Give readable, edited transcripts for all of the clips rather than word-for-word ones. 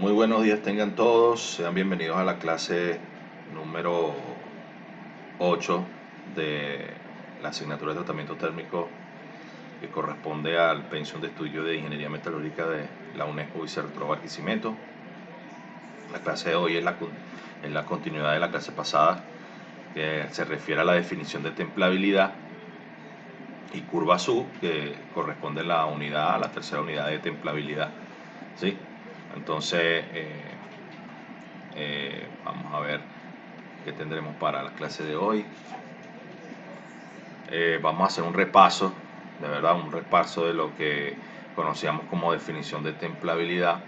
Muy buenos días tengan todos, sean bienvenidos a la clase número 8 de la asignatura de tratamiento térmico que corresponde al pensión de estudio de Ingeniería Metalúrgica de la UNESCO Vicerrector Barquisimeto. La clase de hoy es la continuidad de la clase pasada, que se refiere a la definición de templabilidad y curva SU, que corresponde a la tercera unidad de templabilidad. ¿Sí? Entonces, vamos a ver qué tendremos para la clase de hoy. Vamos a hacer un repaso, de verdad, un repaso de lo que conocíamos como definición de templabilidad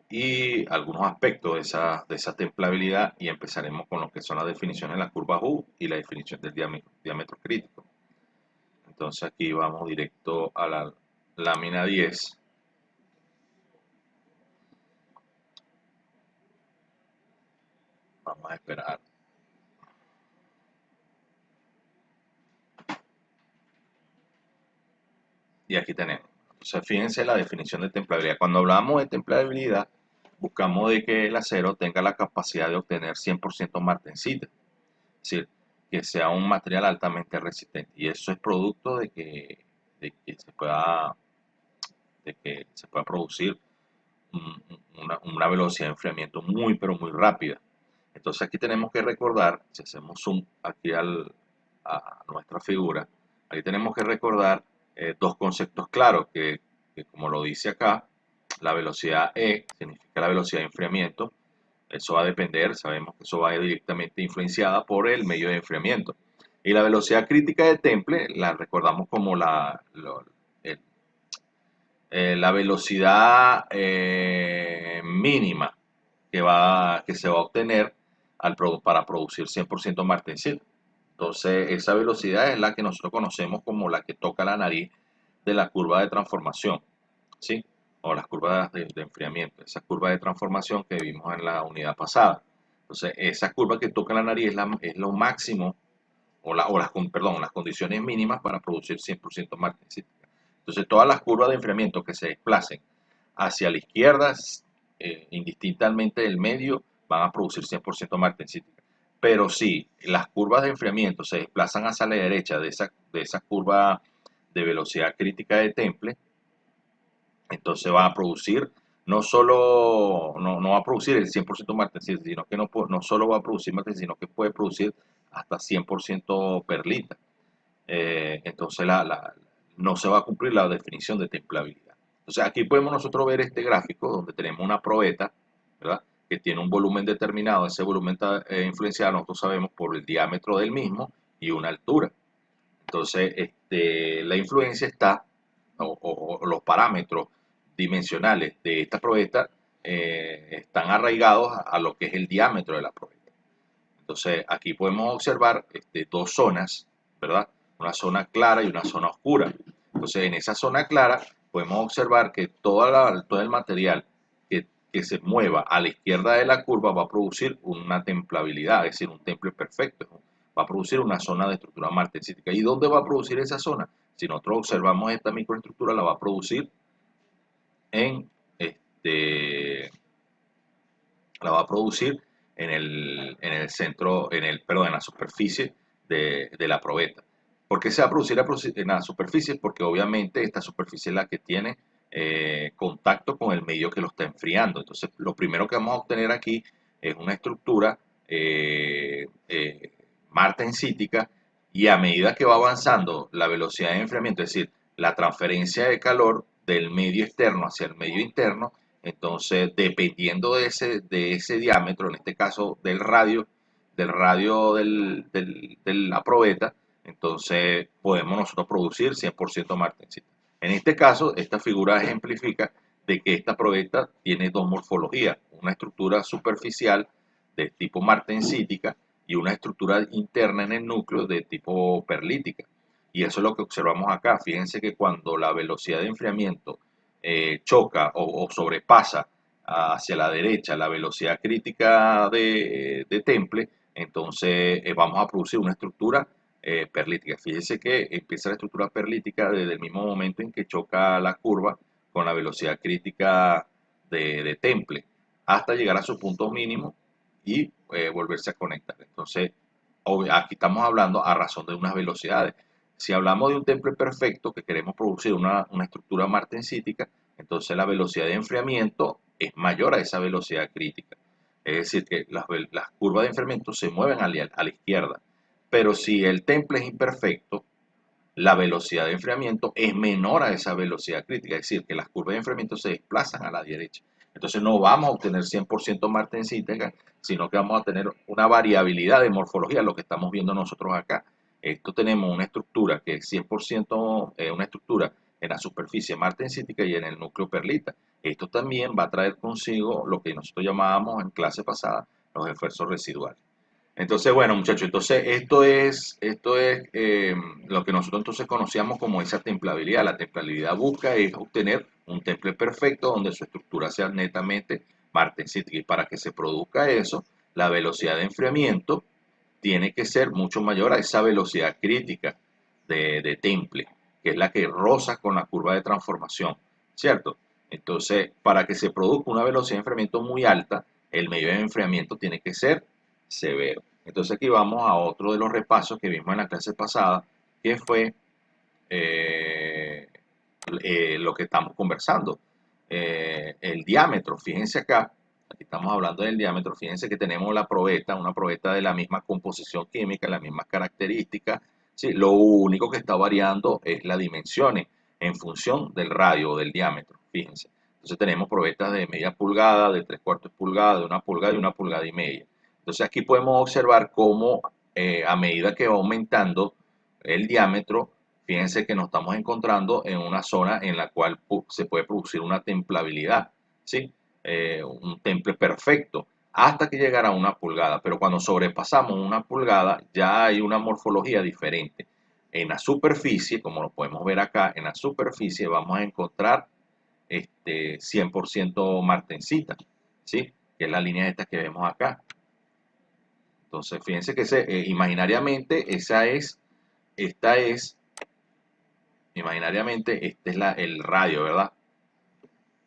y algunos aspectos de esa templabilidad, y empezaremos con lo que son las definiciones de la curva U y la definición del diámetro crítico. Entonces aquí vamos directo a la lámina 10. Vamos a esperar. Y aquí tenemos. Entonces fíjense la definición de templabilidad. Cuando hablamos de templabilidad, buscamos de que el acero tenga la capacidad de obtener 100% martensita. Es decir, que sea un material altamente resistente. Y eso es producto de que se pueda producir una velocidad de enfriamiento muy, pero muy rápida. Entonces aquí tenemos que recordar, si hacemos zoom aquí a nuestra figura, aquí tenemos que recordar dos conceptos claros, que como lo dice acá, la velocidad E significa la velocidad de enfriamiento. Eso va a depender, sabemos que eso va directamente influenciada por el medio de enfriamiento. Y la velocidad crítica de temple la recordamos como el- la velocidad mínima que se va a obtener para producir 100% martensita. Entonces, esa velocidad es la que nosotros conocemos como la que toca la nariz de la curva de transformación, ¿sí? O las curvas de enfriamiento, esa curva de transformación que vimos en la unidad pasada. Entonces, esa curva que toca la nariz es lo máximo, perdón, las condiciones mínimas para producir 100% martensita. Entonces, todas las curvas de enfriamiento que se desplacen hacia la izquierda, indistintamente del medio, van a producir 100% martensita. Pero si las curvas de enfriamiento se desplazan hacia la derecha de esa curva de velocidad crítica de temple, entonces va a producir no va a producir el 100% martensita, sino que no solo va a producir martensita, sino que puede producir hasta 100% perlita. Entonces no se va a cumplir la definición de templabilidad. Entonces aquí podemos nosotros ver este gráfico donde tenemos una probeta, ¿verdad?, que tiene un volumen determinado. Ese volumen está influenciado, nosotros sabemos, por el diámetro del mismo y una altura. Entonces, la influencia está, o los parámetros dimensionales de esta probeta están arraigados a lo que es el diámetro de la probeta. Entonces, aquí podemos observar dos zonas, ¿verdad? Una zona clara y una zona oscura. Entonces, en esa zona clara podemos observar que todo el material que se mueva a la izquierda de la curva va a producir una templabilidad, es decir, un temple perfecto. Va a producir una zona de estructura martensítica. ¿Y dónde va a producir esa zona? Si nosotros observamos esta microestructura, la va a producir en este, la va a producir en el centro, perdón, en la superficie de la probeta. ¿Por qué se va a producir en la superficie? Porque obviamente esta superficie es la que tiene contacto con el medio que lo está enfriando. Entonces, lo primero que vamos a obtener aquí es una estructura martensítica, y a medida que va avanzando la velocidad de enfriamiento, es decir, la transferencia de calor del medio externo hacia el medio interno, entonces, dependiendo de ese diámetro, en este caso del radio de la probeta, entonces podemos nosotros producir 100% martensita. En este caso, esta figura ejemplifica de que esta probeta tiene dos morfologías: una estructura superficial de tipo martensítica y una estructura interna en el núcleo de tipo perlítica. Y eso es lo que observamos acá. Fíjense que cuando la velocidad de enfriamiento choca o sobrepasa hacia la derecha la velocidad crítica de temple, entonces vamos a producir una estructura perlítica. Fíjese que empieza la estructura perlítica desde el mismo momento en que choca la curva con la velocidad crítica de temple. hasta llegar a su punto mínimo y volverse a conectar. Entonces, aquí estamos hablando a razón de unas velocidades. Si hablamos de un temple perfecto que queremos producir una estructura martensítica, entonces la velocidad de enfriamiento es mayor a esa velocidad crítica. Es decir, que las curvas de enfriamiento se mueven a la izquierda. Pero si el temple es imperfecto, la velocidad de enfriamiento es menor a esa velocidad crítica, es decir, que las curvas de enfriamiento se desplazan a la derecha. Entonces no vamos a obtener 100% martensítica, sino que vamos a tener una variabilidad de morfología, lo que estamos viendo nosotros acá. Esto tenemos una estructura que es 100% una estructura en la superficie martensítica y en el núcleo perlita. Esto también va a traer consigo lo que nosotros llamábamos en clase pasada los esfuerzos residuales. Entonces, bueno, muchachos, entonces esto es lo que nosotros entonces conocíamos como esa templabilidad. La templabilidad busca es obtener un temple perfecto donde su estructura sea netamente martensítica. Y para que se produzca eso, la velocidad de enfriamiento tiene que ser mucho mayor a esa velocidad crítica de temple, que es la que roza con la curva de transformación, ¿cierto? Entonces, para que se produzca una velocidad de enfriamiento muy alta, el medio de enfriamiento tiene que ser severo. Entonces aquí vamos a otro de los repasos que vimos en la clase pasada, que fue eh, lo que estamos conversando. El diámetro, fíjense acá, aquí estamos hablando del diámetro, fíjense que tenemos la probeta, una probeta de la misma composición química, las mismas características, ¿sí? Lo único que está variando es las dimensiones en función del radio o del diámetro, fíjense. Entonces tenemos probetas de media pulgada, de 3/4 pulgada, de 1 pulgada y 1,5 pulgadas. Entonces aquí podemos observar cómo a medida que va aumentando el diámetro, fíjense que nos estamos encontrando en una zona en la cual se puede producir una templabilidad, ¿sí? Un temple perfecto, hasta que llegará a 1 pulgada. Pero cuando sobrepasamos 1 pulgada, ya hay una morfología diferente. En la superficie, como lo podemos ver acá, en la superficie vamos a encontrar 100% martensita, ¿sí? Que es la línea esta que vemos acá. Entonces, fíjense que imaginariamente esta es imaginariamente, este es el radio, ¿verdad?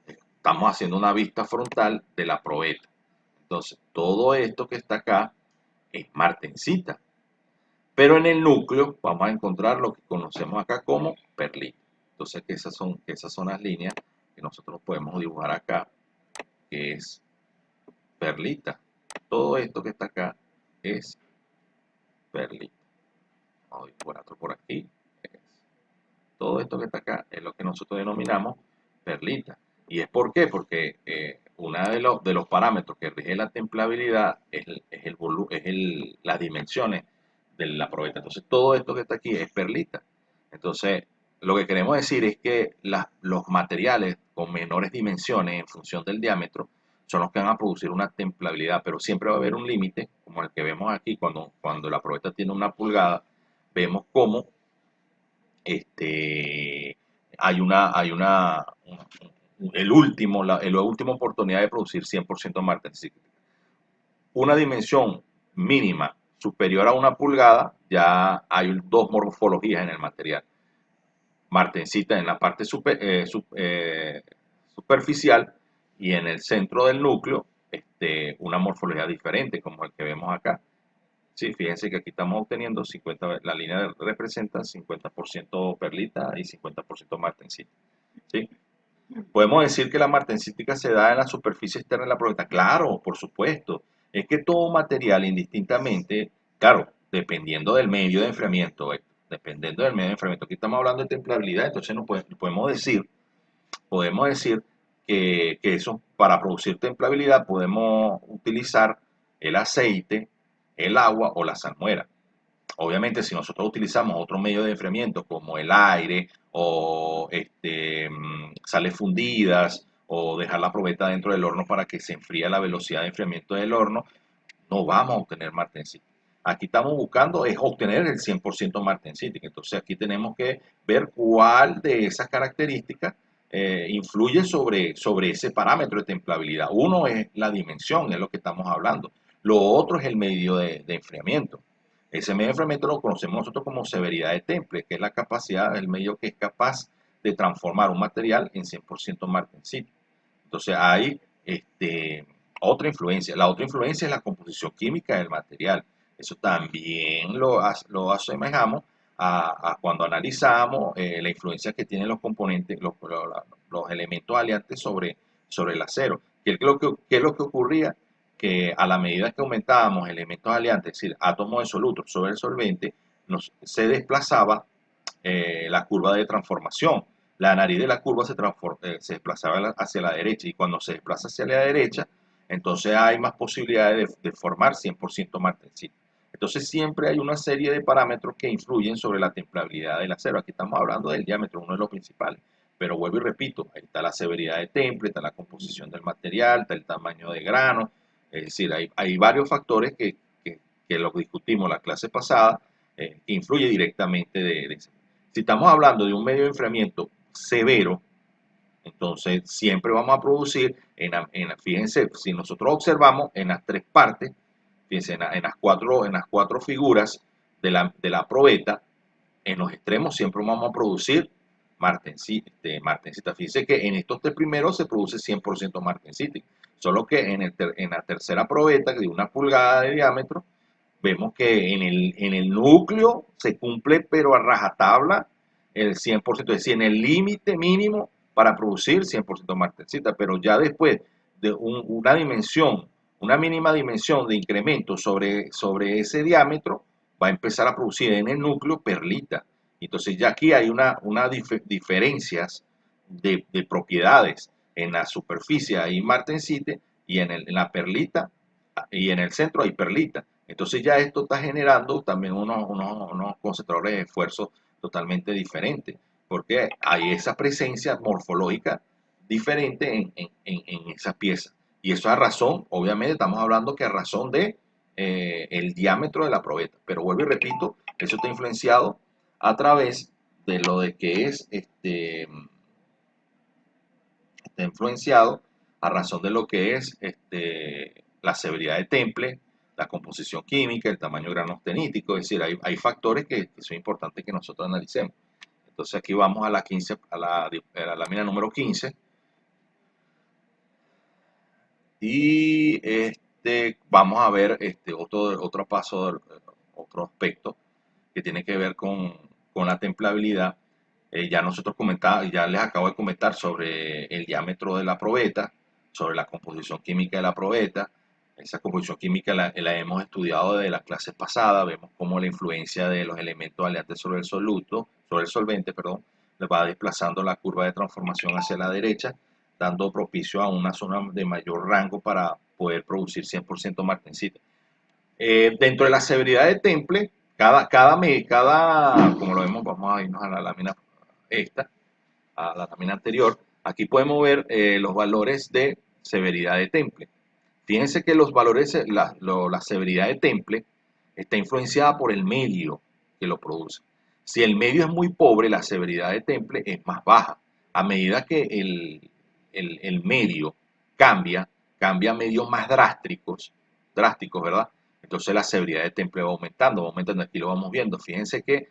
Estamos haciendo una vista frontal de la probeta. Entonces, todo esto que está acá es martensita. Pero en el núcleo vamos a encontrar lo que conocemos acá como perlita. Entonces, esas son las líneas que nosotros podemos dibujar acá, que es perlita. Todo esto que está acá es perlita. Vamos a dibujar otro por aquí. Todo esto que está acá es lo que nosotros denominamos perlita. ¿Y es por qué? Porque uno de los parámetros que rige la templabilidad es las dimensiones de la probeta. Entonces, todo esto que está aquí es perlita. Entonces, lo que queremos decir es que los materiales con menores dimensiones en función del diámetro son los que van a producir una templabilidad, pero siempre va a haber un límite, como el que vemos aquí, cuando la probeta tiene 1 pulgada, vemos cómo este, la última oportunidad de producir 100% martensita. Una dimensión mínima superior a 1 pulgada, ya hay dos morfologías en el material. Martensita en la parte superficial y en el centro del núcleo una morfología diferente, como el que vemos acá. Sí, fíjense que aquí estamos obteniendo 50, la línea representa 50% perlita y 50% martensita. ¿Sí? Podemos decir que la martensítica se da en la superficie externa de la probeta. Claro, por supuesto. Es que todo material indistintamente, claro, dependiendo del medio de enfriamiento. Aquí estamos hablando de templabilidad, entonces no podemos decir que eso, para producir templabilidad, podemos utilizar el aceite, el agua o la salmuera. Obviamente, si nosotros utilizamos otro medio de enfriamiento como el aire o sales fundidas o dejar la probeta dentro del horno para que se enfríe a la velocidad de enfriamiento del horno, no vamos a obtener martensita. Aquí estamos buscando es obtener el 100% martensítica. Entonces aquí tenemos que ver cuál de esas características influye sobre ese parámetro de templabilidad. Uno es la dimensión, es lo que estamos hablando. Lo otro es el medio de enfriamiento. Ese medio de enfriamiento lo conocemos nosotros como severidad de temple, que es la capacidad del medio que es capaz de transformar un material en 100% martensita. Entonces hay otra influencia. La otra influencia es la composición química del material. Eso también lo asemejamos a cuando analizamos la influencia que tienen los componentes, los elementos aliantes sobre el acero. ¿Qué es lo que ocurría? Que a la medida que aumentábamos elementos aliantes, es decir, átomos de soluto sobre el solvente, se desplazaba la curva de transformación. La nariz de la curva se desplazaba hacia la derecha, y cuando se desplaza hacia la derecha, entonces hay más posibilidades de formar 100% martensita. Entonces siempre hay una serie de parámetros que influyen sobre la templabilidad del acero. Aquí estamos hablando del diámetro, uno de los principales. Pero vuelvo y repito, ahí está la severidad de temple, está la composición del material, está el tamaño de grano. Es decir, hay varios factores que los discutimos la clase pasada, que influye directamente de eso. Si estamos hablando de un medio de enfriamiento severo, entonces siempre vamos a producir, fíjense, si nosotros observamos en las tres partes, fíjense, en las cuatro figuras de la probeta, en los extremos siempre vamos a producir martensita. Fíjense que en estos tres primeros se produce 100% martensita, solo que en la tercera probeta, de 1 pulgada de diámetro, vemos que en el núcleo se cumple, pero a rajatabla, el 100%, es decir, en el límite mínimo para producir 100% martensita, pero ya después de una mínima dimensión de incremento sobre ese diámetro, va a empezar a producir en el núcleo perlita. Entonces ya aquí hay una diferencias de propiedades. En la superficie hay martensita, y en la perlita, y en el centro hay perlita. Entonces ya esto está generando también unos concentradores de esfuerzo totalmente diferentes, porque hay esa presencia morfológica diferente en esas piezas. Y eso a razón, obviamente estamos hablando que a razón de el diámetro de la probeta. Pero vuelvo y repito, eso está influenciado a través de lo de que está influenciado a razón de lo que es la severidad de temple, la composición química, el tamaño granostenítico. Es decir, hay factores que son importantes que nosotros analicemos. Entonces aquí vamos a la 15, a la lámina número 15, y vamos a ver otro paso, otro aspecto que tiene que ver con la templabilidad. Ya nosotros ya les acabo de comentar sobre el diámetro de la probeta, sobre la composición química de la probeta. Esa composición química la hemos estudiado desde las clases pasadas. Vemos cómo la influencia de los elementos aleantes sobre el solvente, perdón, le va desplazando la curva de transformación hacia la derecha, dando propicio a una zona de mayor rango para poder producir 100% martensita. Dentro de la severidad de temple, como lo vemos, vamos a irnos a la lámina a la lámina anterior. Aquí podemos ver los valores de severidad de temple. Fíjense que los valores, la severidad de temple está influenciada por el medio que lo produce. Si el medio es muy pobre, la severidad de temple es más baja. A medida que el medio cambia a medios más drásticos, ¿verdad? Entonces la severidad de temple va aumentando, aquí lo vamos viendo. Fíjense que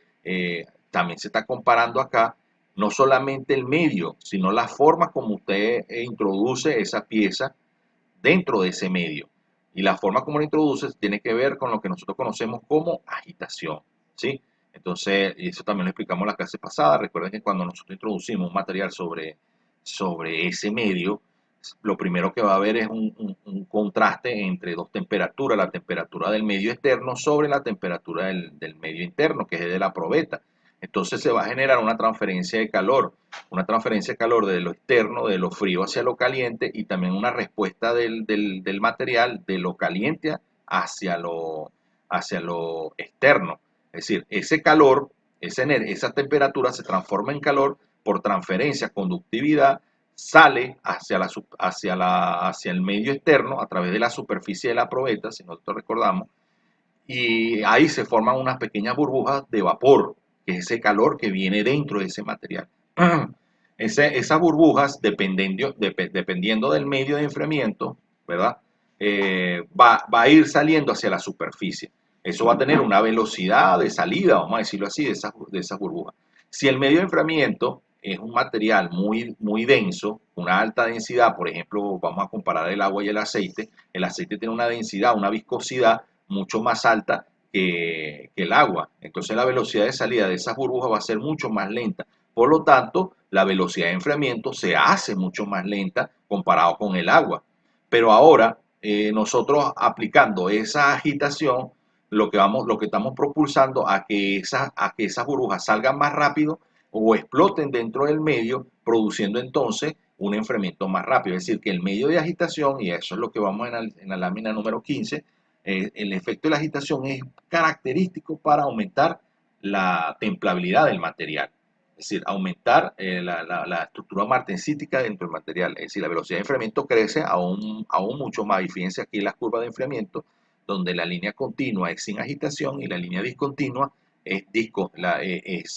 también se está comparando acá no solamente el medio, sino la forma como usted introduce esa pieza dentro de ese medio. Y la forma como lo introduces tiene que ver con lo que nosotros conocemos como agitación, ¿sí? Entonces, y eso también lo explicamos en la clase pasada. Recuerden que cuando nosotros introducimos un material sobre ese medio, lo primero que va a haber es un contraste entre dos temperaturas, la temperatura del medio externo sobre la temperatura del medio interno, que es de la probeta. Entonces se va a generar una transferencia de calor de lo externo, de lo frío hacia lo caliente, y también una respuesta del material de lo caliente hacia lo externo. Es decir, ese calor, esa temperatura se transforma en calor por transferencia, conductividad, sale hacia el medio externo a través de la superficie de la probeta, si nosotros recordamos, y ahí se forman unas pequeñas burbujas de vapor, que es ese calor que viene dentro de ese material. Esas burbujas, dependiendo del medio de enfriamiento, ¿verdad? Va a ir saliendo hacia la superficie. Eso va a tener una velocidad de salida, vamos a decirlo así, de esas burbujas. Si el medio de enfriamiento es un material muy denso, una alta densidad. Por ejemplo, vamos a comparar el agua y el aceite tiene una densidad, una viscosidad mucho más alta que el agua, entonces la velocidad de salida de esas burbujas va a ser mucho más lenta, por lo tanto la velocidad de enfriamiento se hace mucho más lenta comparado con el agua. Pero ahora nosotros aplicando esa agitación, lo que estamos propulsando a que esas burbujas salgan más rápido o exploten dentro del medio, produciendo entonces un enfriamiento más rápido. Es decir, que el medio de agitación, y eso es lo que vamos en la lámina número 15, el efecto de la agitación es característico para aumentar la templabilidad del material. Es decir, aumentar la estructura martensítica dentro del material. Es decir, la velocidad de enfriamiento crece aún mucho más. Y fíjense aquí las curvas de enfriamiento, donde la línea continua es sin agitación y la línea discontinua es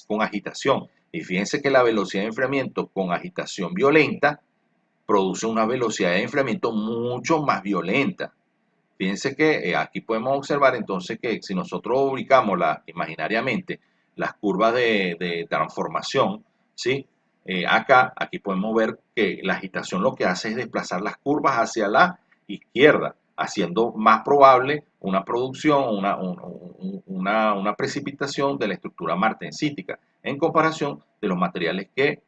con agitación. Y fíjense que la velocidad de enfriamiento con agitación violenta produce una velocidad de enfriamiento mucho más violenta. Fíjense que aquí podemos observar entonces que si nosotros ubicamos imaginariamente las curvas de transformación, ¿sí? Aquí podemos ver que la agitación lo que hace es desplazar las curvas hacia la izquierda, haciendo más probable una producción, una precipitación de la estructura martensítica en comparación de los materiales que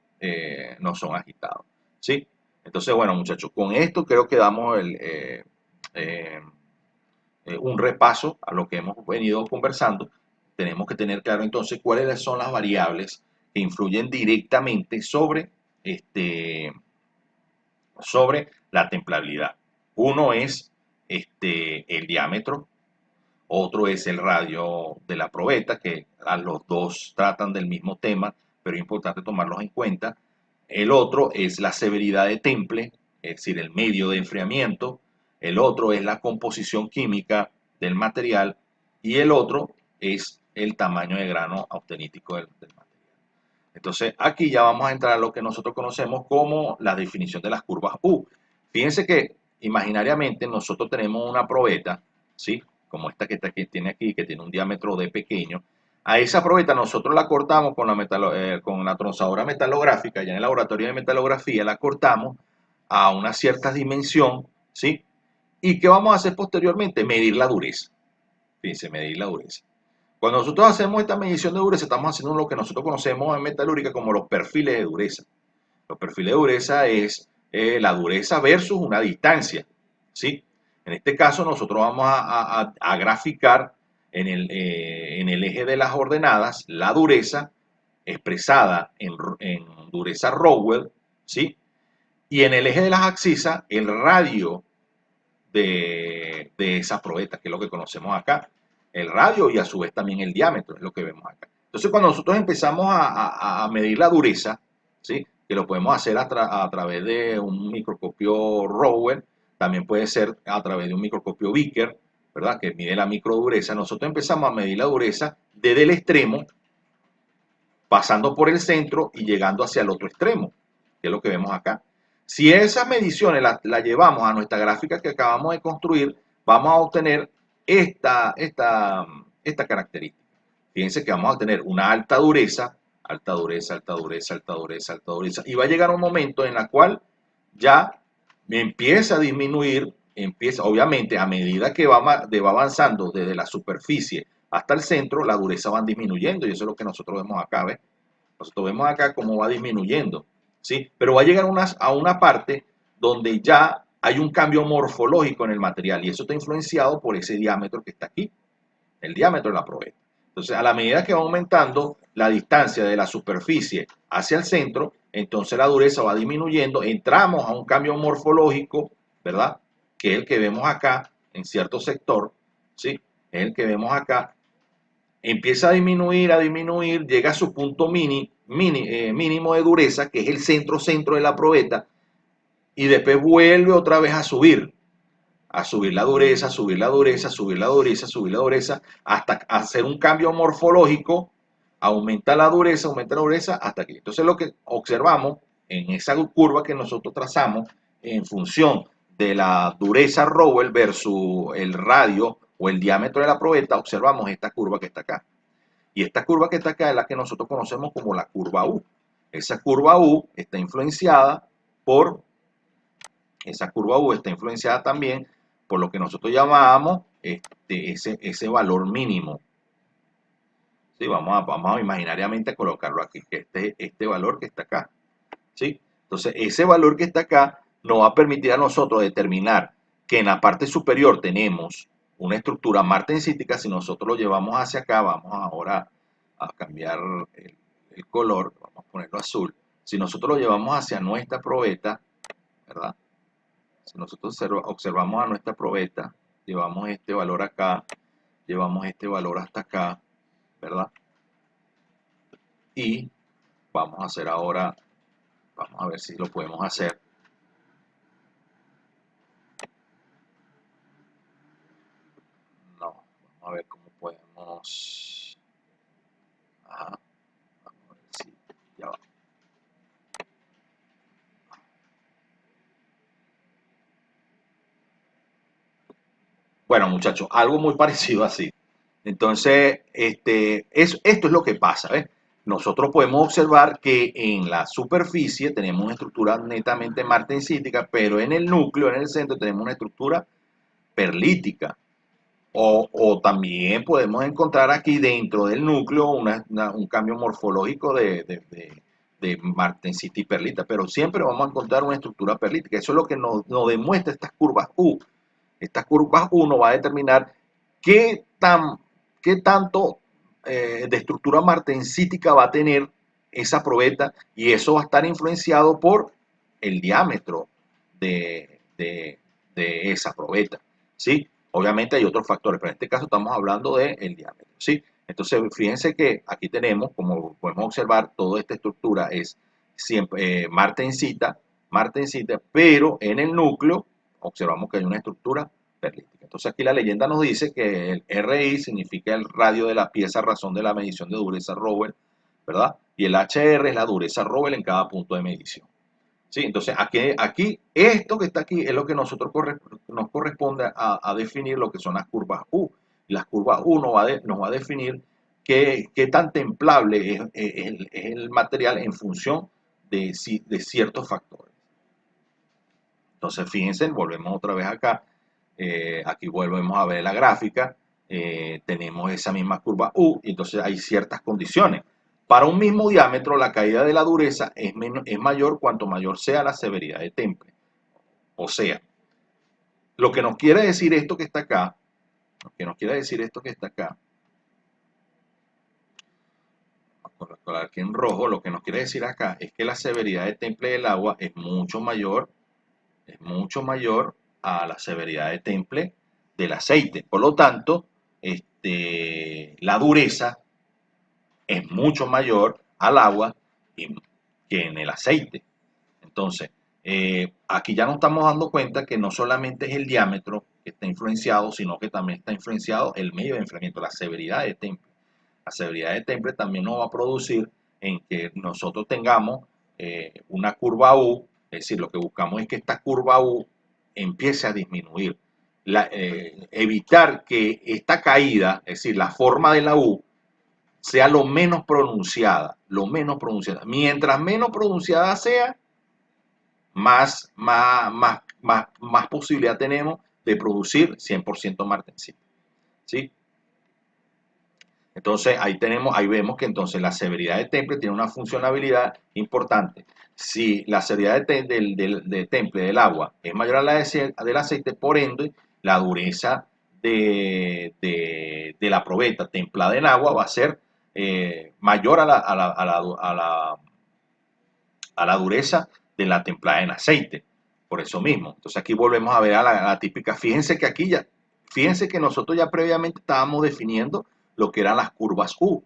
no son agitados, ¿sí? Entonces, bueno, muchachos, con esto creo que damos eh, un repaso a lo que hemos venido conversando. Tenemos que tener claro entonces cuáles son las variables que influyen directamente sobre la templabilidad. Uno es el diámetro, otro es el radio de la probeta, que a los dos tratan del mismo tema, pero es importante tomarlos en cuenta. El otro es la severidad de temple, es decir, el medio de enfriamiento. El otro es la composición química del material. Y el otro es el tamaño de grano austenítico del material. Entonces, aquí ya vamos a entrar a lo que nosotros conocemos como la definición de las curvas U. Fíjense que imaginariamente nosotros tenemos una probeta, ¿sí? Como esta que tiene aquí, que tiene un diámetro D pequeño. A esa probeta nosotros la cortamos con la tronzadora metalográfica, ya en el laboratorio de metalografía la cortamos a una cierta dimensión, ¿sí? ¿Y qué vamos a hacer posteriormente? Medir la dureza. Fíjense, medir la dureza. Cuando nosotros hacemos esta medición de dureza, estamos haciendo lo que nosotros conocemos en metalúrgica como los perfiles de dureza. Los perfiles de dureza es la dureza versus una distancia, ¿sí? En este caso, nosotros vamos a graficar en el eje de las ordenadas la dureza expresada en dureza Rowell, ¿sí? Y en el eje de las abscisas, el radio de esa probeta, que es lo que conocemos acá. El radio y a su vez también el diámetro, es lo que vemos acá. Entonces, cuando nosotros empezamos a medir la dureza, ¿sí? Que lo podemos hacer a través de un microscopio Rowell, también puede ser a través de un microscopio Vickers, ¿verdad? Que mide la microdureza. Nosotros empezamos a medir la dureza desde el extremo, pasando por el centro y llegando hacia el otro extremo, que es lo que vemos acá. Si esas mediciones las llevamos a nuestra gráfica que acabamos de construir, vamos a obtener esta característica. Fíjense que vamos a tener una alta dureza, alta dureza, alta dureza, alta dureza, alta dureza, y va a llegar un momento en el cual ya empieza a disminuir, obviamente a medida que va avanzando desde la superficie hasta el centro, la dureza va disminuyendo, y eso es lo que nosotros vemos acá, ¿ves? Nosotros vemos acá cómo va disminuyendo, ¿sí? Pero va a llegar a una parte donde ya hay un cambio morfológico en el material, y eso está influenciado por ese diámetro que está aquí, el diámetro de la probeta. Entonces, a la medida que va aumentando la distancia de la superficie hacia el centro, entonces la dureza va disminuyendo, entramos a un cambio morfológico, ¿verdad? Que es el que vemos acá en cierto sector, ¿sí? Es el que vemos acá. Empieza a disminuir, llega a su punto mínimo de dureza, que es el centro de la probeta, y después vuelve otra vez a subir la dureza, a subir la dureza, a subir la dureza, a subir la dureza, hasta hacer un cambio morfológico, aumenta la dureza hasta aquí. Entonces lo que observamos en esa curva que nosotros trazamos en función de la dureza Rowell versus el radio o el diámetro de la probeta, observamos esta curva que está acá. Y esta curva que está acá es la que nosotros conocemos como la curva U. Esa curva U está influenciada por, esa curva U está influenciada también por lo que nosotros llamamos ese valor mínimo. ¿Sí? Vamos a imaginariamente colocarlo aquí, que este valor que está acá. ¿Sí? Entonces, ese valor que está acá nos va a permitir a nosotros determinar que en la parte superior tenemos una estructura martensítica. Si nosotros lo llevamos hacia acá, vamos ahora a cambiar el color, vamos a ponerlo azul. Si nosotros lo llevamos hacia nuestra probeta, ¿verdad? Si nosotros observamos a nuestra probeta, llevamos este valor acá, llevamos este valor hasta acá, ¿verdad? Y vamos a hacer ahora, vamos a ver si lo podemos hacer. No, vamos a ver cómo podemos. Ajá, vamos a ver si ya va. Bueno, muchachos, algo muy parecido así. Entonces, esto es lo que pasa, ¿ves? Nosotros podemos observar que en la superficie tenemos una estructura netamente martensítica, pero en el núcleo, en el centro, tenemos una estructura perlítica. O también podemos encontrar aquí dentro del núcleo un cambio morfológico de martensita y perlita, pero siempre vamos a encontrar una estructura perlítica. Eso es lo que nos demuestra estas curvas U. Estas curvas U nos va a determinar qué, tan, qué tanto de estructura martensítica va a tener esa probeta, y eso va a estar influenciado por el diámetro de esa probeta, ¿sí? Obviamente hay otros factores, pero en este caso estamos hablando del diámetro, ¿sí? Entonces, fíjense que aquí tenemos, como podemos observar, toda esta estructura es siempre martensita, pero en el núcleo observamos que hay una estructura perlítica. Entonces aquí la leyenda nos dice que el RI significa el radio de la pieza razón de la medición de dureza Rowell, ¿verdad? Y el HR es la dureza Rowell en cada punto de medición. ¿Sí? Entonces aquí esto que está aquí es lo que nos corresponde a definir lo que son las curvas U. Las curvas U nos va a definir qué tan templable es el material en función de ciertos factores. Entonces, fíjense, volvemos otra vez acá. Aquí volvemos a ver la gráfica. Tenemos esa misma curva U, y entonces hay ciertas condiciones. Para un mismo diámetro, la caída de la dureza es mayor cuanto mayor sea la severidad de temple. O sea, lo que nos quiere decir esto que está acá, lo que nos quiere decir esto que está acá, vamos a colocar aquí en rojo, lo que nos quiere decir acá es que la severidad de temple del agua es mucho mayor a la severidad de temple del aceite. Por lo tanto, la dureza es mucho mayor al agua que en el aceite. Entonces, aquí ya nos estamos dando cuenta que no solamente es el diámetro que está influenciado, sino que también está influenciado el medio de enfriamiento, la severidad de temple. La severidad de temple también nos va a producir en que nosotros tengamos una curva U, es decir, lo que buscamos es que esta curva U empiece a disminuir. Evitar que esta caída, es decir, la forma de la U, sea lo menos pronunciada, lo menos pronunciada. Mientras menos pronunciada sea, más posibilidad tenemos de producir 100% martensita, ¿sí? Entonces ahí vemos que entonces la severidad de temple tiene una funcionalidad importante. Si la severidad de temple del agua es mayor a la del aceite, por ende, la dureza de la probeta templada en agua va a ser mayor a la dureza de la templada en aceite. Por eso mismo. Entonces aquí volvemos a ver a la típica. Fíjense que nosotros ya previamente estábamos definiendo lo que eran las curvas U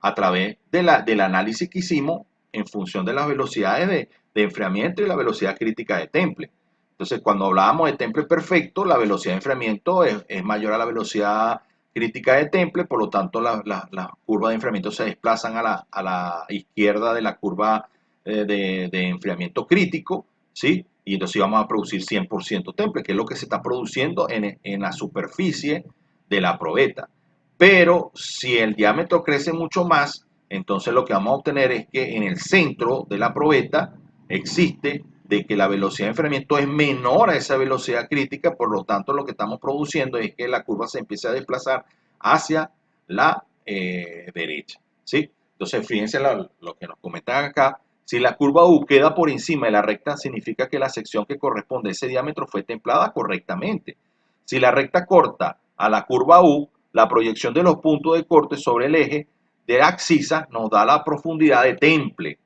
a través del análisis que hicimos en función de las velocidades de enfriamiento y la velocidad crítica de temple. Entonces, cuando hablábamos de temple perfecto, la velocidad de enfriamiento es mayor a la velocidad crítica de temple, por lo tanto, las curvas de enfriamiento se desplazan a la izquierda de la curva de enfriamiento crítico, ¿sí? Y entonces vamos a producir 100% temple, que es lo que se está produciendo en la superficie de la probeta. Pero si el diámetro crece mucho más, entonces lo que vamos a obtener es que en el centro de la probeta existe de que la velocidad de enfriamiento es menor a esa velocidad crítica, por lo tanto lo que estamos produciendo es que la curva se empiece a desplazar hacia la derecha, ¿sí? Entonces fíjense lo que nos comentan acá. Si la curva U queda por encima de la recta, significa que la sección que corresponde a ese diámetro fue templada correctamente. Si la recta corta a la curva U, la proyección de los puntos de corte sobre el eje de la axis nos da la profundidad de temple,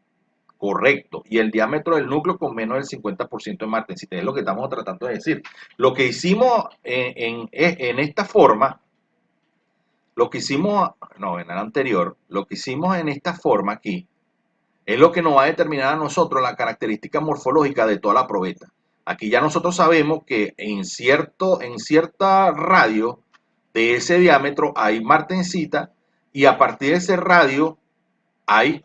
correcto, y el diámetro del núcleo con menos del 50% de martensita. Es lo que estamos tratando de decir. Lo que hicimos en esta forma, lo que hicimos, no, en el anterior, lo que hicimos en esta forma aquí, es lo que nos va a determinar a nosotros la característica morfológica de toda la probeta. Aquí ya nosotros sabemos que en cierta radio de ese diámetro hay martensita y a partir de ese radio hay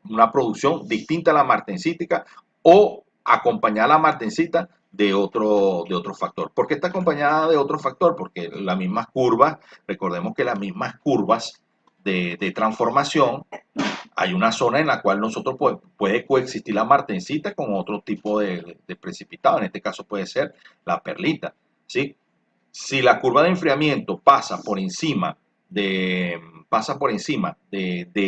una producción distinta a la martensítica o acompañada a la martensita de otro factor. ¿Por qué está acompañada de otro factor? Porque las mismas curvas, recordemos que las mismas curvas de transformación, hay una zona en la cual nosotros puede coexistir la martensita con otro tipo de precipitado. En este caso puede ser la perlita, ¿sí? Si la curva de enfriamiento pasa por encima de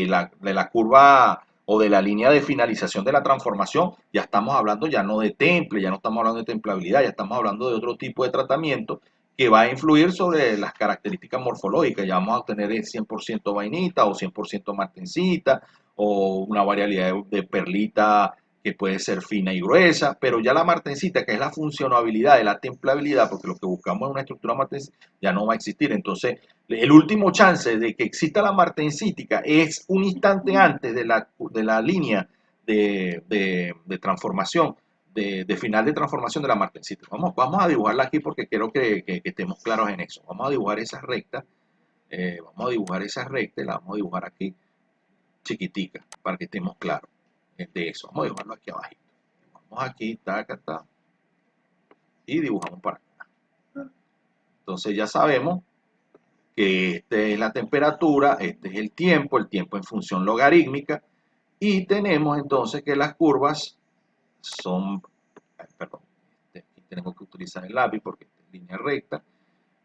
la curva o de la línea de finalización de la transformación, ya estamos hablando ya no de temple, ya no estamos hablando de templabilidad, ya estamos hablando de otro tipo de tratamiento que va a influir sobre las características morfológicas. Ya vamos a obtener el 100% vainita o 100% martensita o una variabilidad de perlita que puede ser fina y gruesa, pero ya la martensita, que es la funcionabilidad de la templabilidad, porque lo que buscamos es una estructura martensita, ya no va a existir. Entonces, el último chance de que exista la martensítica es un instante antes de la línea de transformación, de final de transformación de la martensítica. Vamos a dibujarla aquí porque quiero que estemos claros en eso. Vamos a dibujar esa recta, y la vamos a dibujar aquí chiquitica para que estemos claros de eso. Vamos a dibujarlo aquí abajo. Vamos aquí, taca, ta, y dibujamos para acá. Entonces ya sabemos que esta es la temperatura, este es el tiempo en función logarítmica, y tenemos entonces que las curvas son, perdón, aquí tenemos que utilizar el lápiz porque esta es línea recta,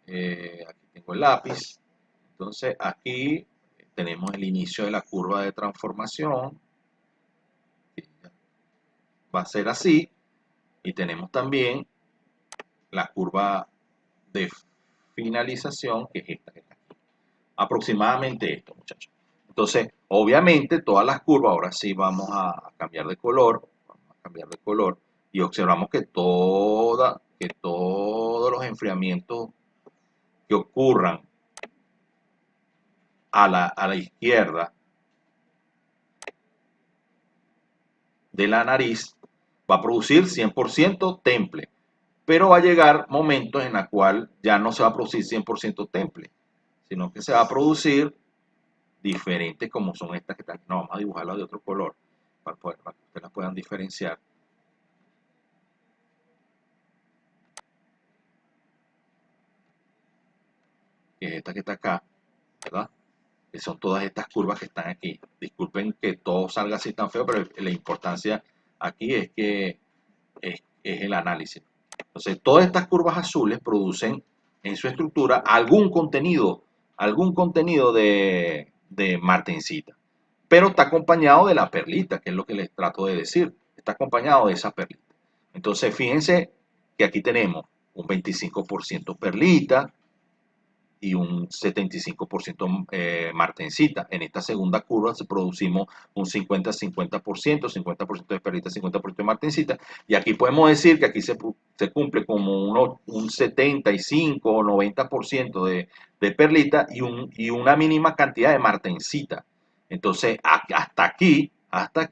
aquí tengo el lápiz, entonces aquí tenemos el inicio de la curva de transformación, que va a ser así, y tenemos también la curva de finalización, que es esta que está aquí. Aproximadamente esto, muchachos. Entonces, obviamente, todas las curvas, ahora sí vamos a cambiar de color, y observamos que todos los enfriamientos que ocurran a la izquierda de la nariz va a producir 100% temple, pero va a llegar momentos en la cual ya no se va a producir 100% temple, sino que se va a producir diferentes como son estas que están. No, vamos a dibujarlas de otro color para que ustedes las puedan diferenciar. Que es esta que está acá, ¿verdad? Que son todas estas curvas que están aquí. Disculpen que todo salga así tan feo, pero la importancia aquí es que es el análisis. Entonces, todas estas curvas azules producen en su estructura algún contenido de martensita, pero está acompañado de la perlita, que es lo que les trato de decir. Está acompañado de esa perlita. Entonces, fíjense que aquí tenemos un 25% perlita y un 75% martensita. En esta segunda curva producimos un 50-50%, 50% de perlita, 50% de martensita. Y aquí podemos decir que aquí se cumple como un 75 o 90% de perlita y una mínima cantidad de martensita. Entonces, hasta aquí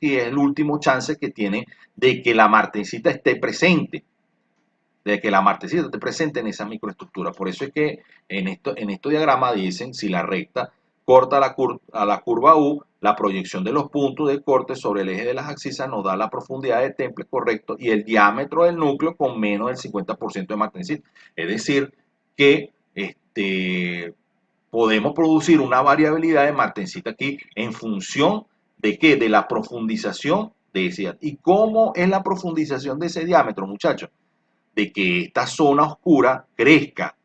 es el último chance que tiene de que la martensita esté presente, de que la martesita esté presente en esa microestructura. Por eso es que en estos diagramas dicen si la recta corta a la curva U, la proyección de los puntos de corte sobre el eje de las axisas nos da la profundidad de temple correcto y el diámetro del núcleo con menos del 50% de martensita. Es decir, que podemos producir una variabilidad de martensita aquí en función de qué, de la profundización de ese diámetro. ¿Y cómo es la profundización de ese diámetro, muchachos? De que esta zona oscura crezca,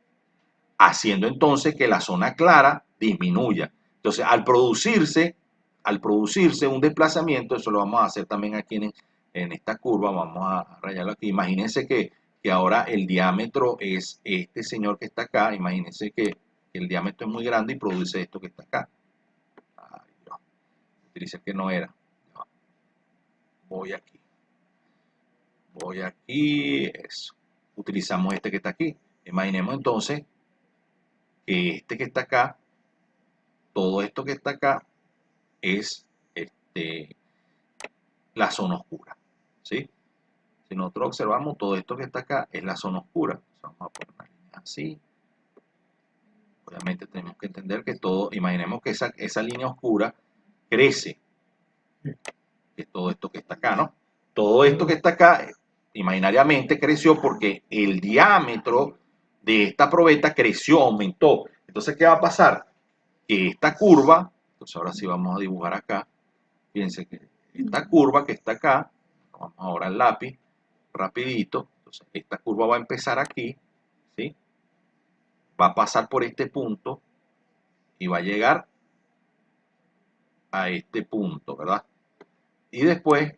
haciendo entonces que la zona clara disminuya. Entonces, al producirse un desplazamiento, eso lo vamos a hacer también aquí en esta curva, vamos a rayarlo aquí. Imagínense que ahora el diámetro es este señor que está acá, imagínense que el diámetro es muy grande y produce esto que está acá. Ay, Dios, utilicé el que no era. Voy aquí, eso. Utilizamos este que está aquí. Imaginemos entonces que este que está acá, todo esto que está acá, es la zona oscura, ¿sí? Si nosotros observamos, todo esto que está acá es la zona oscura. Vamos a poner una línea así. Obviamente tenemos que entender que todo, imaginemos que esa línea oscura crece, que es todo esto que está acá, ¿no? Todo esto que está acá, imaginariamente creció porque el diámetro de esta probeta creció, aumentó. Entonces, ¿qué va a pasar? Que esta curva, entonces ahora sí vamos a dibujar acá, fíjense que esta curva que está acá, vamos ahora al lápiz, rapidito, entonces esta curva va a empezar aquí, ¿sí? Va a pasar por este punto y va a llegar a este punto, ¿verdad? Y después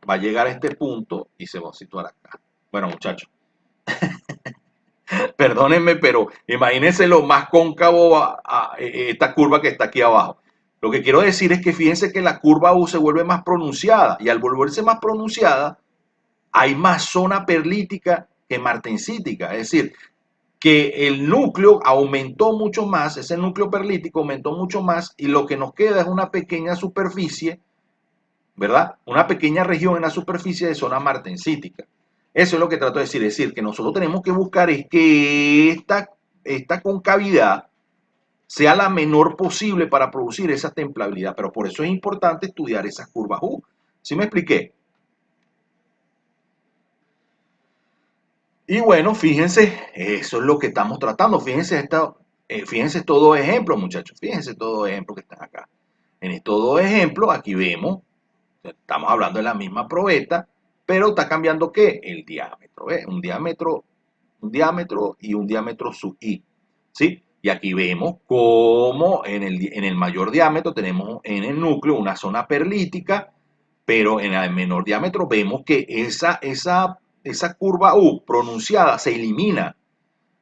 va a llegar a este punto y se va a situar acá. Bueno, muchachos, perdónenme, pero imagínense lo más cóncavo a esta curva que está aquí abajo. Lo que quiero decir es que fíjense que la curva U se vuelve más pronunciada y al volverse más pronunciada hay más zona perlítica que martensítica. Es decir, que el núcleo aumentó mucho más, ese núcleo perlítico aumentó mucho más y lo que nos queda es una pequeña superficie, ¿verdad? Una pequeña región en la superficie de zona martensítica. Eso es lo que trato de decir, que nosotros tenemos que buscar es que esta concavidad sea la menor posible para producir esa templabilidad, pero por eso es importante estudiar esas curvas U. ¿Sí me expliqué? Y bueno, fíjense, eso es lo que estamos tratando. Fíjense estos dos ejemplos, muchachos. Fíjense estos dos ejemplos que están acá. En estos dos ejemplos, aquí vemos, estamos hablando de la misma probeta, pero está cambiando ¿qué? El diámetro. ¿Ves? Un diámetro y un diámetro sub i. ¿Sí? Y aquí vemos cómo en el mayor diámetro tenemos en el núcleo una zona perlítica, pero en el menor diámetro vemos que esa curva U pronunciada se elimina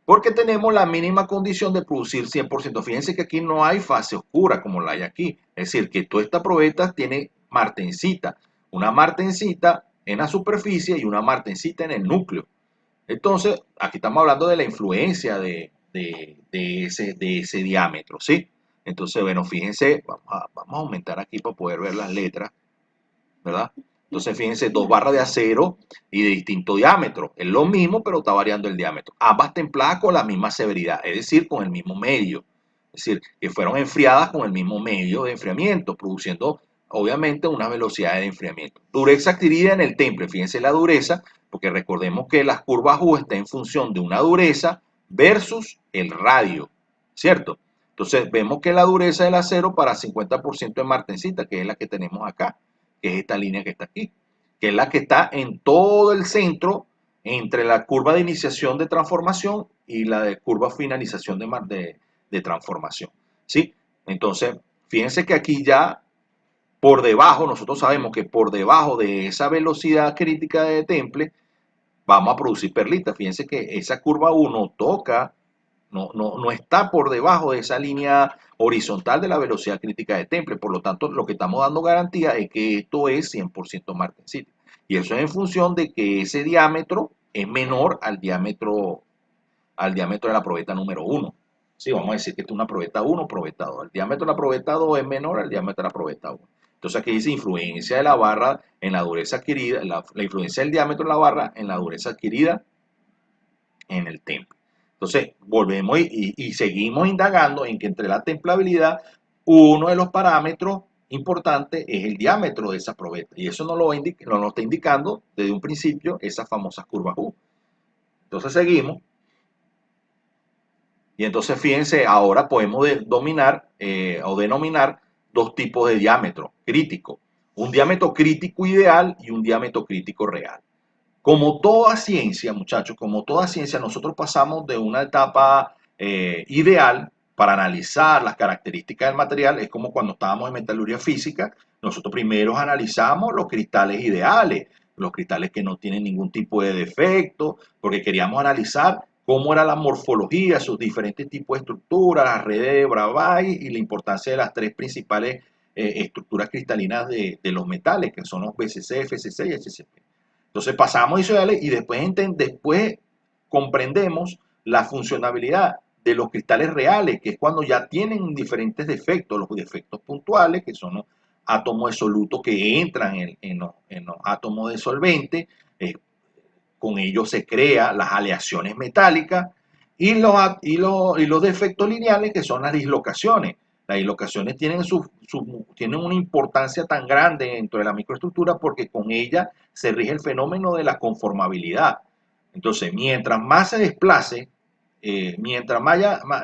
porque tenemos la mínima condición de producir 100%. Fíjense que aquí no hay fase oscura como la hay aquí. Es decir, que toda esta probeta tiene martensita. Una martensita en la superficie y una martensita en el núcleo. Entonces, aquí estamos hablando de la influencia de ese diámetro, ¿sí? Entonces, bueno, fíjense, vamos a aumentar aquí para poder ver las letras, ¿verdad? Entonces, fíjense, dos barras de acero y de distinto diámetro. Es lo mismo, pero está variando el diámetro. Ambas templadas con la misma severidad, es decir, con el mismo medio. Es decir, que fueron enfriadas con el mismo medio de enfriamiento, produciendo, obviamente, una velocidad de enfriamiento. Dureza adquirida en el temple. Fíjense la dureza, porque recordemos que las curvas U están en función de una dureza versus el radio, ¿cierto? Entonces, vemos que la dureza del acero para 50% de martensita, que es la que tenemos acá, que es esta línea que está aquí, que es la que está en todo el centro entre la curva de iniciación de transformación y la de curva finalización de transformación, ¿sí? Entonces, fíjense que aquí ya por debajo, nosotros sabemos que por debajo de esa velocidad crítica de temple, vamos a producir perlitas. Fíjense que esa curva 1 toca, no está por debajo de esa línea horizontal de la velocidad crítica de temple. Por lo tanto, lo que estamos dando garantía es que esto es 100% martensita. Y eso es en función de que ese diámetro es menor al diámetro de la probeta número 1. Sí, vamos a decir que esto es una probeta 1, probeta 2. El diámetro de la probeta 2 es menor al diámetro de la probeta 1. Entonces aquí dice influencia de la barra en la dureza adquirida, la influencia del diámetro de la barra en la dureza adquirida en el temple. Entonces, volvemos y seguimos indagando en que entre la templabilidad, uno de los parámetros importantes es el diámetro de esa probeta. Y eso nos lo está indicando desde un principio esas famosas curvas U. Entonces, seguimos. Y entonces fíjense, ahora podemos dominar o denominar dos tipos de diámetro crítico. Un diámetro crítico ideal y un diámetro crítico real. Como toda ciencia, muchachos, como toda ciencia, nosotros pasamos de una etapa ideal para analizar las características del material. Es como cuando estábamos en metalurgia física, nosotros primero analizamos los cristales ideales, los cristales que no tienen ningún tipo de defecto, porque queríamos analizar cómo era la morfología, sus diferentes tipos de estructuras, las redes de Bravais y la importancia de las tres principales estructuras cristalinas de los metales, que son los BCC, FCC y HCP. Entonces pasamos ideales y después comprendemos la funcionabilidad de los cristales reales, que es cuando ya tienen diferentes defectos, los defectos puntuales, que son los átomos de soluto que entran en los átomos de solvente, con ellos se crean las aleaciones metálicas, y los defectos lineales, que son las dislocaciones. Las dislocaciones tienen una importancia tan grande dentro de la microestructura porque con ella se rige el fenómeno de la conformabilidad. Entonces, mientras más se desplace,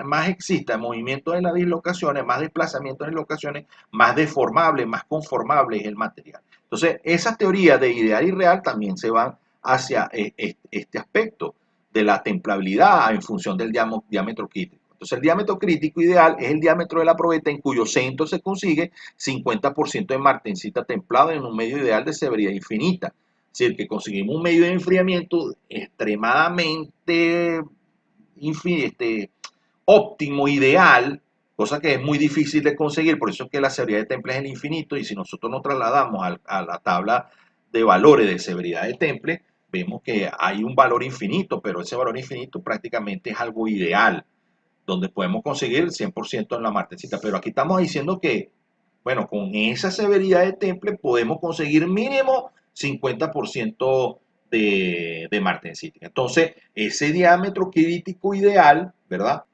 más exista el movimiento de las dislocaciones, más desplazamiento de dislocaciones, más deformable, más conformable es el material. Entonces, esas teorías de ideal y real también se van hacia este aspecto de la templabilidad en función del diámetro crítico. Entonces, el diámetro crítico ideal es el diámetro de la probeta en cuyo centro se consigue 50% de martensita templado en un medio ideal de severidad infinita. Es decir, que conseguimos un medio de enfriamiento extremadamente óptimo, ideal, cosa que es muy difícil de conseguir, por eso es que la severidad de Temple es el infinito, y si nosotros nos trasladamos a la tabla de valores de severidad de Temple, vemos que hay un valor infinito, pero ese valor infinito prácticamente es algo ideal, donde podemos conseguir el 100% en la martensita, pero aquí estamos diciendo que, bueno, con esa severidad de Temple podemos conseguir mínimo 50% de martensita. Entonces, ese diámetro crítico ideal, ¿verdad?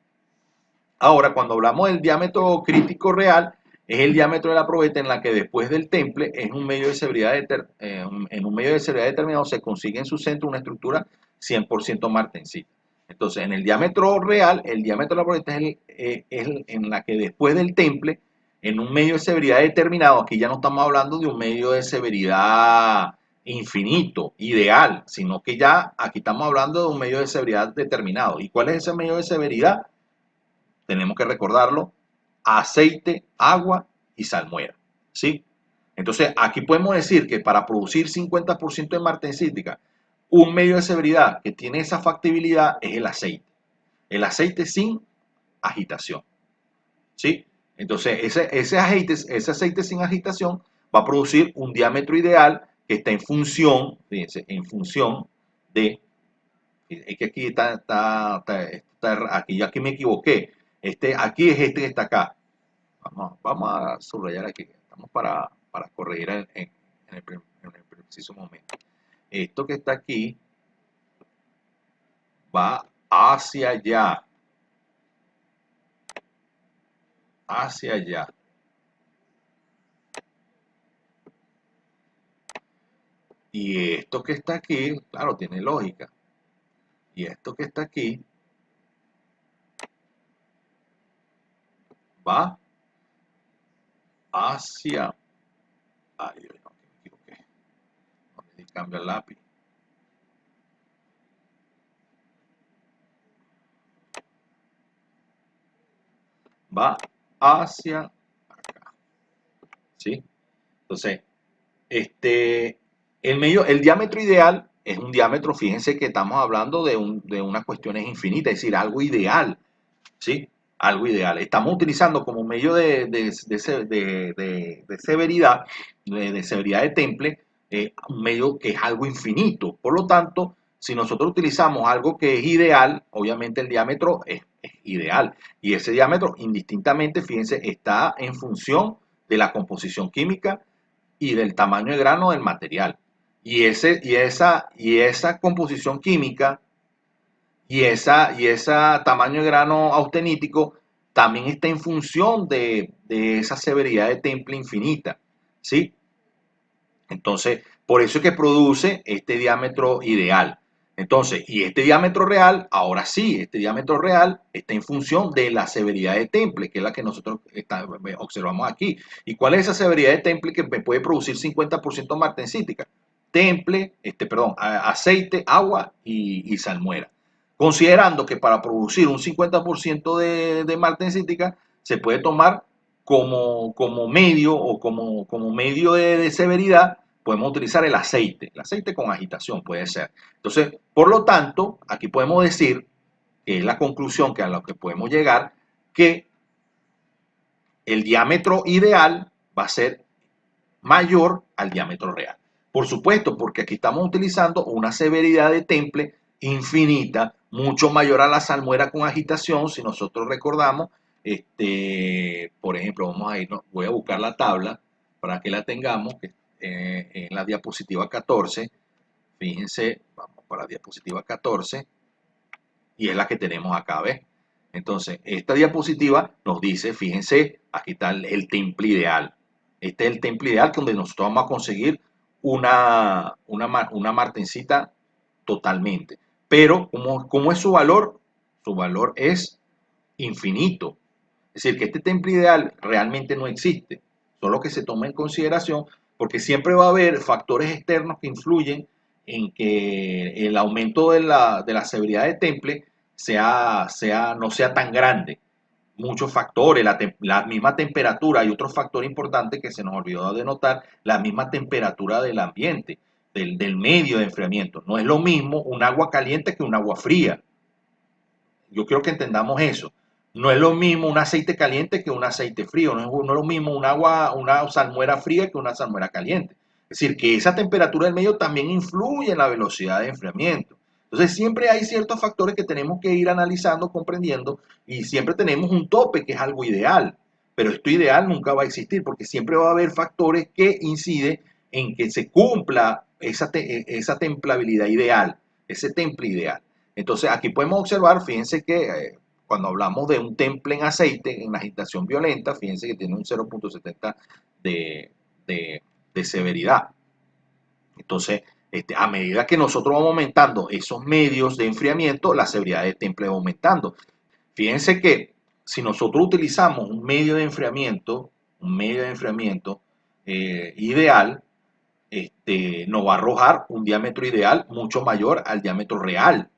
Ahora, cuando hablamos del diámetro crítico real, es el diámetro de la probeta en la que después del temple en un medio de severidad, en un medio de severidad determinado se consigue en su centro una estructura 100% martensita. Entonces, en el diámetro real, el diámetro de la probeta es en la que después del temple, en un medio de severidad determinado, aquí ya no estamos hablando de un medio de severidad infinito, ideal, sino que ya aquí estamos hablando de un medio de severidad determinado. ¿Y cuál es ese medio de severidad? Tenemos que recordarlo: aceite, agua y salmuera, ¿sí? Entonces, aquí podemos decir que para producir 50% de martensítica, un medio de severidad que tiene esa factibilidad es el aceite sin agitación, ¿sí? Entonces, ese aceite sin agitación va a producir un diámetro ideal que está en función, fíjense, en función de, es que aquí me equivoqué. Aquí es este que está acá. Vamos a subrayar aquí. Estamos para corregir en el preciso momento. Esto que está aquí va hacia allá. Hacia allá. Y esto que está aquí, claro, tiene lógica. Y esto que está aquí va hacia... Ay, Dios, no, me equivoqué. No le di cambio al lápiz. Va hacia acá. ¿Sí? Entonces, el diámetro ideal es un diámetro, fíjense que estamos hablando de unas cuestiones infinitas, es decir, algo ideal, ¿sí? Algo ideal. Estamos utilizando como medio de severidad, de severidad de temple, un medio que es algo infinito. Por lo tanto, si nosotros utilizamos algo que es ideal, obviamente el diámetro es ideal. Y ese diámetro, indistintamente, fíjense, está en función de la composición química y del tamaño de grano del material. Y esa composición química y esa tamaño de grano austenítico también está en función de esa severidad de temple infinita, ¿sí? Entonces, por eso es que produce este diámetro ideal. Entonces, y este diámetro real, ahora sí, este diámetro real está en función de la severidad de temple, que es la que nosotros observamos aquí. ¿Y cuál es esa severidad de temple que me puede producir 50% martensítica? Temple, perdón, aceite, agua y salmuera. Considerando que para producir un 50% de martensítica se puede tomar como medio o como medio de severidad, podemos utilizar el aceite con agitación puede ser. Entonces, por lo tanto, aquí podemos decir, que es la conclusión que a la que podemos llegar, que el diámetro ideal va a ser mayor al diámetro real. Por supuesto, porque aquí estamos utilizando una severidad de temple infinita, mucho mayor a la salmuera con agitación. Si nosotros recordamos, por ejemplo, vamos a ir, voy a buscar la tabla para que la tengamos, que, en la diapositiva 14. Fíjense, vamos para la diapositiva 14 y es la que tenemos acá, ¿ves? Entonces, esta diapositiva nos dice, fíjense, aquí está el temple ideal. Este es el temple ideal donde nosotros vamos a conseguir una martensita totalmente. Pero, ¿cómo es su valor? Su valor es infinito. Es decir, que este temple ideal realmente no existe, solo que se toma en consideración porque siempre va a haber factores externos que influyen en que el aumento de la severidad de temple no sea tan grande. Muchos factores, la misma temperatura, hay otro factor importante que se nos olvidó de notar, la misma temperatura del ambiente, del medio de enfriamiento. No es lo mismo un agua caliente que un agua fría. Yo quiero que entendamos eso. No es lo mismo un aceite caliente que un aceite frío. No es lo mismo una salmuera fría que una salmuera caliente. Es decir, que esa temperatura del medio también influye en la velocidad de enfriamiento. Entonces, siempre hay ciertos factores que tenemos que ir analizando, comprendiendo, y siempre tenemos un tope que es algo ideal. Pero esto ideal nunca va a existir porque siempre va a haber factores que inciden en que se cumpla esa templabilidad ideal, ese temple ideal. Entonces, aquí podemos observar, fíjense que cuando hablamos de un temple en aceite, en agitación violenta, fíjense que tiene un 0.70 de, de severidad. Entonces, a medida que nosotros vamos aumentando esos medios de enfriamiento, la severidad del temple va aumentando. Fíjense que si nosotros utilizamos un medio de enfriamiento ideal, nos va a arrojar un diámetro ideal mucho mayor al diámetro real.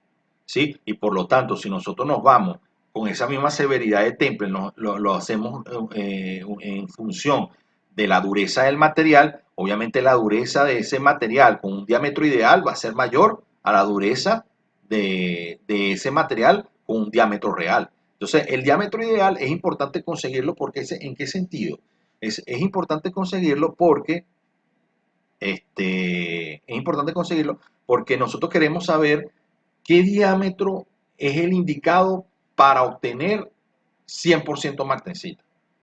¿Sí? Y por lo tanto, si nosotros nos vamos con esa misma severidad de temple, lo hacemos en función de la dureza del material, obviamente la dureza de ese material con un diámetro ideal va a ser mayor a la dureza de ese material con un diámetro real. Entonces, el diámetro ideal es importante conseguirlo porque, ¿en qué sentido? Es importante conseguirlo porque es importante conseguirlo porque nosotros queremos saber qué diámetro es el indicado para obtener 100% martensita.